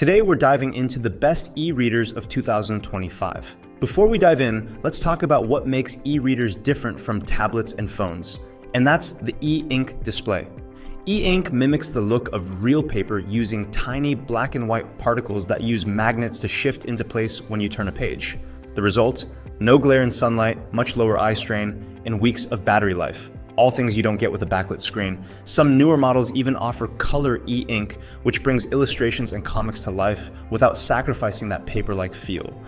Today we're diving into the best e-readers of 2025. Before we dive in, let's talk about what makes e-readers different from tablets and phones, and that's the e-ink display. E-ink mimics the look of real paper using tiny black and white particles that use magnets to shift into place when you turn a page. The result? No glare in sunlight, much lower eye strain, and weeks of battery life. All things you don't get with a backlit screen. Some newer models even offer color e-ink, which brings illustrations and comics to life without sacrificing that paper-like feel.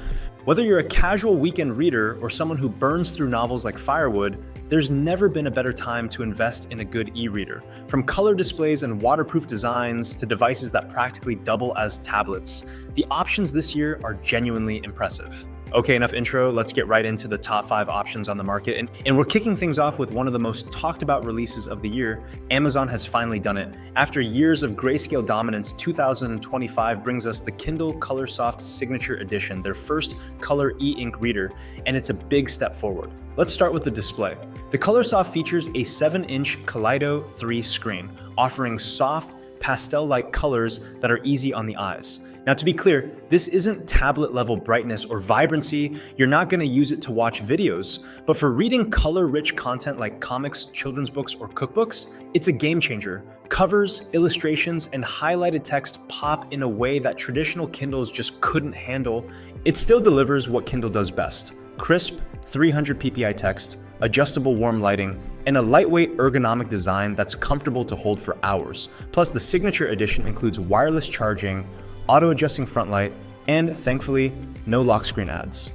Whether you're a casual weekend reader or someone who burns through novels like firewood, there's never been a better time to invest in a good e-reader. From color displays and waterproof designs to devices that practically double as tablets, the options this year are genuinely impressive. Okay, enough intro, let's get right into the top 5 options on the market. And we're kicking things off with one of the most talked about releases of the year. Amazon has finally done it. After years of grayscale dominance, 2025 brings us the Kindle Colorsoft Signature Edition, their first color e-ink reader, and it's a big step forward. Let's start with the display. The Colorsoft features a 7-inch Kaleido 3 screen, offering soft, pastel-like colors that are easy on the eyes. Now, to be clear, this isn't tablet-level brightness or vibrancy. You're not going to use it to watch videos, but for reading color-rich content like comics, children's books, or cookbooks, it's a game changer. Covers, illustrations, and highlighted text pop in a way that traditional Kindles just couldn't handle. It still delivers what Kindle does best: crisp, 300 ppi text, adjustable warm lighting, and a lightweight ergonomic design that's comfortable to hold for hours. Plus, the Signature Edition includes wireless charging, auto-adjusting front light, and thankfully, no lock screen ads.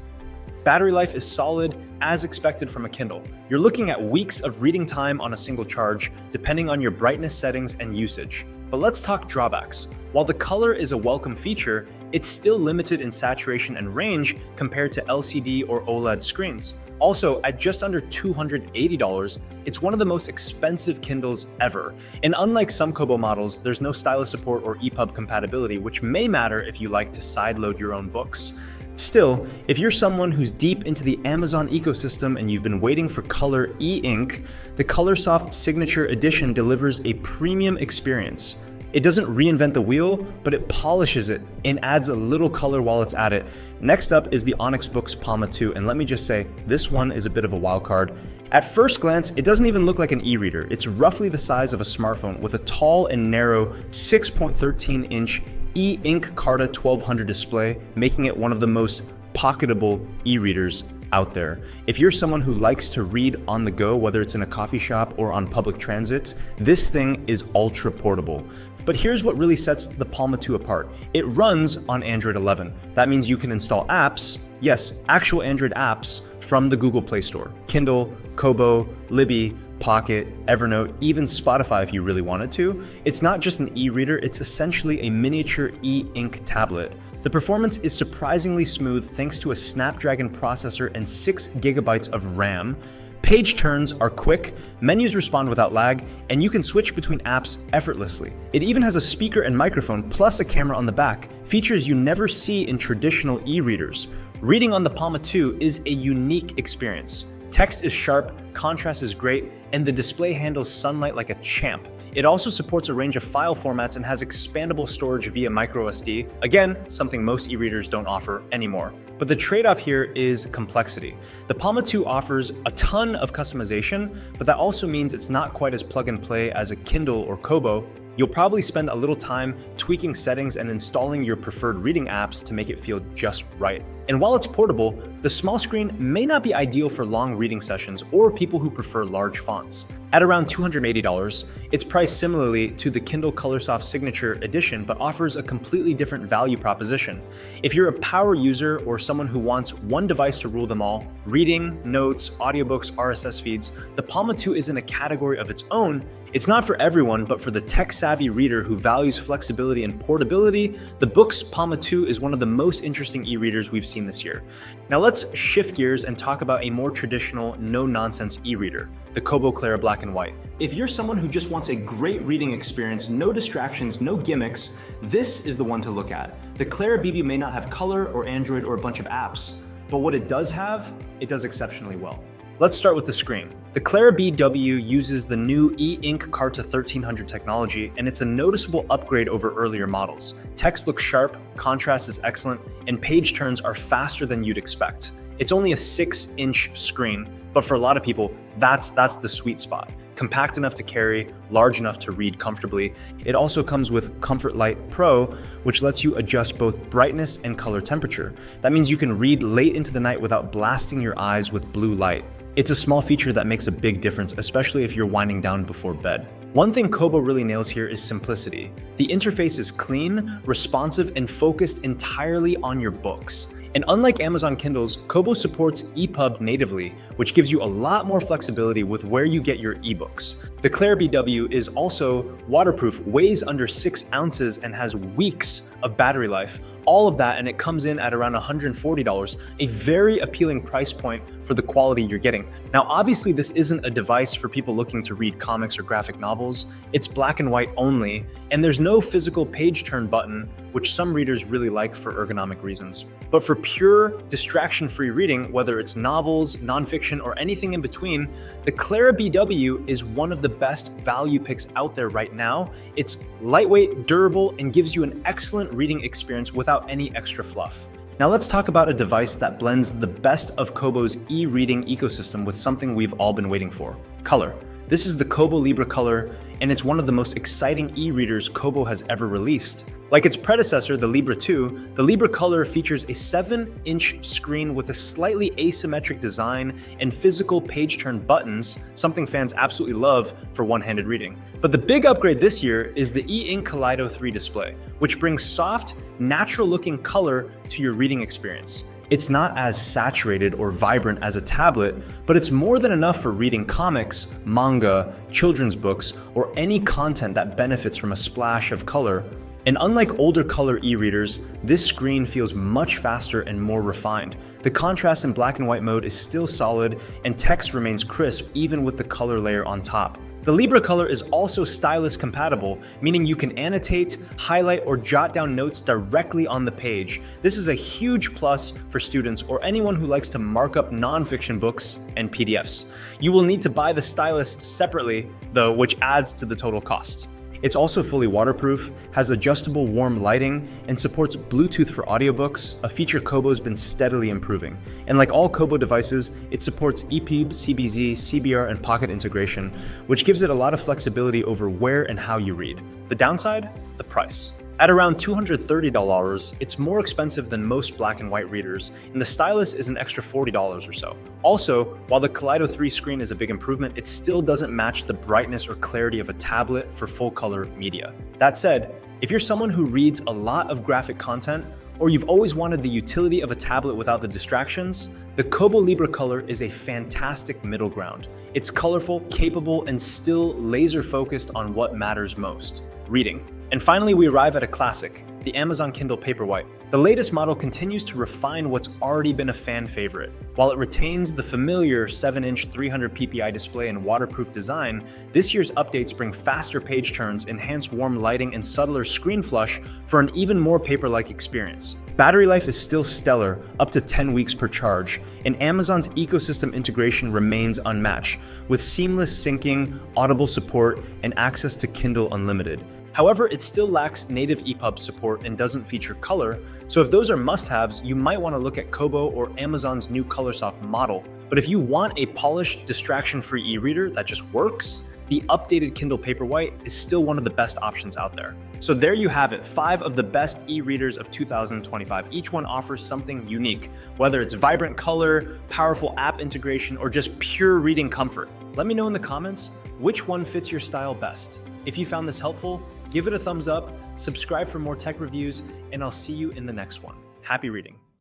Battery life is solid as expected from a Kindle. You're looking at weeks of reading time on a single charge, depending on your brightness settings and usage. But let's talk drawbacks. While the color is a welcome feature, it's still limited in saturation and range compared to LCD or OLED screens. Also, at just under $280, it's one of the most expensive Kindles ever. And unlike some Kobo models, there's no stylus support or EPUB compatibility, which may matter if you like to sideload your own books. Still, if you're someone who's deep into the Amazon ecosystem and you've been waiting for color e-ink, the Colorsoft Signature Edition delivers a premium experience. It doesn't reinvent the wheel, but it polishes it and adds a little color while it's at it. Next up is the Onyx Boox Palma 2, and let me just say, this one is a bit of a wild card. At first glance, it doesn't even look like an e-reader. It's roughly the size of a smartphone with a tall and narrow 6.13-inch e-ink Carta 1200 display, making it one of the most pocketable e-readers out there. If you're someone who likes to read on the go, whether it's in a coffee shop or on public transit, this thing is ultra portable. But here's what really sets the Palma 2 apart. It runs on Android 11. That means you can install apps, yes, actual Android apps from the Google Play Store. Kindle, Kobo, Libby, Pocket, Evernote, even Spotify if you really wanted to. It's not just an e-reader, it's essentially a miniature e-ink tablet. The performance is surprisingly smooth thanks to a Snapdragon processor and 6 GB of RAM. Page turns are quick, menus respond without lag, and you can switch between apps effortlessly. It even has a speaker and microphone plus a camera on the back, features you never see in traditional e-readers. Reading on the Palma 2 is a unique experience. Text is sharp, contrast is great, and the display handles sunlight like a champ. It also supports a range of file formats and has expandable storage via microSD. Again, something most e-readers don't offer anymore. But the trade-off here is complexity. The Palma 2 offers a ton of customization, but that also means it's not quite as plug and play as a Kindle or Kobo. You'll probably spend a little time tweaking settings and installing your preferred reading apps to make it feel just right. And while it's portable, the small screen may not be ideal for long reading sessions or people who prefer large fonts. At around $280, it's priced similarly to the Kindle Colorsoft Signature Edition, but offers a completely different value proposition. If you're a power user or someone who wants one device to rule them all, reading, notes, audiobooks, RSS feeds, the Palma 2 is in a category of its own. It's not for everyone, but for the tech-savvy reader who values flexibility and portability, the Boox Palma 2 is one of the most interesting e-readers we've seen this year. Now let's shift gears and talk about a more traditional, no-nonsense e-reader, the Kobo Clara Black and White. If you're someone who just wants a great reading experience, no distractions, no gimmicks, this is the one to look at. The Clara BW may not have color or Android or a bunch of apps, but what it does have, it does exceptionally well. Let's start with the screen. The Clara BW uses the new e-ink Carta 1300 technology, and it's a noticeable upgrade over earlier models. Text looks sharp, contrast is excellent, and page turns are faster than you'd expect. It's only a 6-inch screen, but for a lot of people, that's the sweet spot. Compact enough to carry, large enough to read comfortably. It also comes with Comfort Light Pro, which lets you adjust both brightness and color temperature. That means you can read late into the night without blasting your eyes with blue light. It's a small feature that makes a big difference, especially if you're winding down before bed. One thing Kobo really nails here is simplicity. The interface is clean, responsive, and focused entirely on your books. And unlike Amazon Kindles, Kobo supports EPUB natively, which gives you a lot more flexibility with where you get your ebooks. The Clara BW is also waterproof, weighs under 6 ounces, and has weeks of battery life. All of that, and it comes in at around $140, a very appealing price point for the quality you're getting. Now, obviously, this isn't a device for people looking to read comics or graphic novels. It's black and white only, and there's no physical page turn button, which some readers really like for ergonomic reasons. But for pure distraction-free reading, whether it's novels, nonfiction, or anything in between, the Clara BW is one of the best value picks out there right now. It's lightweight, durable, and gives you an excellent reading experience without any extra fluff. Now let's talk about a device that blends the best of Kobo's e-reading ecosystem with something we've all been waiting for: color. This is the Kobo Libra Colour, and it's one of the most exciting e-readers Kobo has ever released. Like its predecessor, the Libra 2, the Libra Colour features a 7-inch screen with a slightly asymmetric design and physical page turn buttons, something fans absolutely love for one-handed reading. But the big upgrade this year is the e-ink Kaleido 3 display, which brings soft, natural-looking color to your reading experience. It's not as saturated or vibrant as a tablet, but it's more than enough for reading comics, manga, children's books, or any content that benefits from a splash of color. And unlike older color e-readers, this screen feels much faster and more refined. The contrast in black and white mode is still solid, and text remains crisp even with the color layer on top. The Libra Colour is also stylus compatible, meaning you can annotate, highlight, or jot down notes directly on the page. This is a huge plus for students or anyone who likes to mark up nonfiction books and PDFs. You will need to buy the stylus separately, though, which adds to the total cost. It's also fully waterproof, has adjustable warm lighting, and supports Bluetooth for audiobooks, a feature Kobo's been steadily improving. And like all Kobo devices, it supports EPUB, CBZ, CBR, and Pocket integration, which gives it a lot of flexibility over where and how you read. The downside? The price. At around $230, it's more expensive than most black and white readers, and the stylus is an extra $40 or so. Also, while the Kaleido 3 screen is a big improvement, it still doesn't match the brightness or clarity of a tablet for full-color media. That said, if you're someone who reads a lot of graphic content, or you've always wanted the utility of a tablet without the distractions, the Kobo Libra Colour is a fantastic middle ground. It's colorful, capable, and still laser-focused on what matters most: reading. And finally, we arrive at a classic, the Amazon Kindle Paperwhite. The latest model continues to refine what's already been a fan favorite. While it retains the familiar 7-inch 300 ppi display and waterproof design, this year's updates bring faster page turns, enhanced warm lighting, and subtler screen flush for an even more paper-like experience. Battery life is still stellar, up to 10 weeks per charge, and Amazon's ecosystem integration remains unmatched, with seamless syncing, Audible support, and access to Kindle Unlimited. However, it still lacks native EPUB support and doesn't feature color, so if those are must-haves, you might want to look at Kobo or Amazon's new Colorsoft model. But if you want a polished, distraction-free e-reader that just works, the updated Kindle Paperwhite is still one of the best options out there. So there you have it, 5 of the best e-readers of 2025. Each one offers something unique, whether it's vibrant color, powerful app integration, or just pure reading comfort. Let me know in the comments which one fits your style best. If you found this helpful, give it a thumbs up, subscribe for more tech reviews, and I'll see you in the next one. Happy reading.